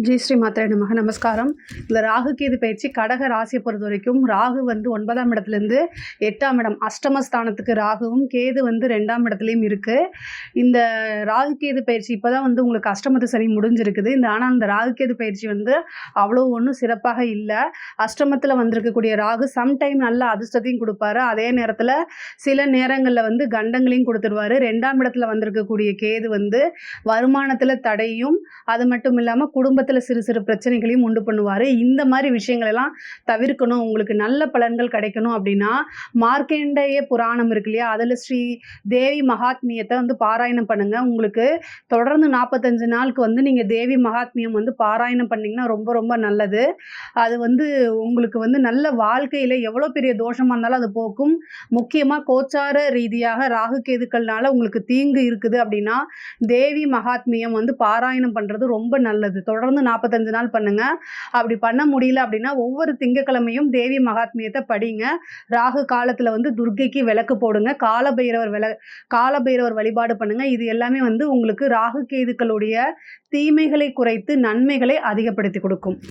ஜெய் ஸ்ரீ மாத்திரை நமக நமஸ்காரம். இந்த ராகு கேது பயிற்சி கடக ராசியை பொறுத்த வரைக்கும் ராகு வந்து 9ஆம் இடத்துலேருந்து 8ஆம் இடம் அஷ்டமஸ்தானத்துக்கு ராகுவும், கேது வந்து 2ஆம் இடத்துலையும் இருக்குது. இந்த ராகு கேது பயிற்சி இப்போ தான் வந்து உங்களுக்கு அஷ்டமத்து சனி முடிஞ்சிருக்குது. ஆனால் இந்த ராகு கேது பயிற்சி வந்து அவ்வளோ ஒன்றும் சிறப்பாக இல்லை. அஷ்டமத்தில் வந்திருக்கக்கூடிய ராகு சம்டைம் நல்ல அதிர்ஷ்டத்தையும் கொடுப்பாரு, அதே நேரத்தில் சில நேரங்களில் வந்து கண்டங்களையும் கொடுத்துருவாரு. 2ஆம் இடத்துல வந்திருக்கக்கூடிய கேது வந்து வருமானத்தில் தடையும், அது மட்டும் இல்லாமல் குடும்பத்தில் சிறு சிறு பிரச்சனைகளையும் உண்டு பண்ணுவார். இந்த மாதிரி விஷயங்களெல்லாம் தவிர்க்கணும், உங்களுக்கு நல்ல பலன்கள் கிடைக்கணும் அப்படின்னா மார்க்கண்டேய புராணம் இருக்கு இல்லையா, அதில் ஸ்ரீ தேவி மகாத்மியத்தை வந்து பாராயணம் பண்ணுங்கள். உங்களுக்கு தொடர்ந்து 45 நாளுக்கு வந்து நீங்கள் தேவி மகாத்மியம் வந்து பாராயணம் பண்ணிங்கன்னா ரொம்ப ரொம்ப நல்லது. அது வந்து உங்களுக்கு வந்து நல்ல வாழ்க்கையில் எவ்வளோ பெரிய தோஷமாக இருந்தாலும் அது போக்கும். முக்கியமாக கோச்சார ரீதியாக ராகு கேதுக்கள்னால உங்களுக்கு தீங்கு இருக்குது அப்படின்னா தேவி மகாத்மியம் வந்து பாராயணம் பண்ணுறது ரொம்ப நல்லது. தொடர்ந்து 45 நாள் பண்ணுங்க. அப்படி பண்ண முடியல அப்படின்னா ஒவ்வொரு திங்கக்கிழமையும் தேவி மகாத்மியத்தை படிங்க. ராகு காலத்தில் வந்து துர்க்கைக்கு விளக்கு போடுங்க, காலபைரவர் வழிபாடு பண்ணுங்க. இது எல்லாமே வந்து உங்களுக்கு ராகு கேதுக்களுடைய தீமைகளை குறைத்து நன்மைகளை அதிகப்படுத்தி கொடுக்கும்.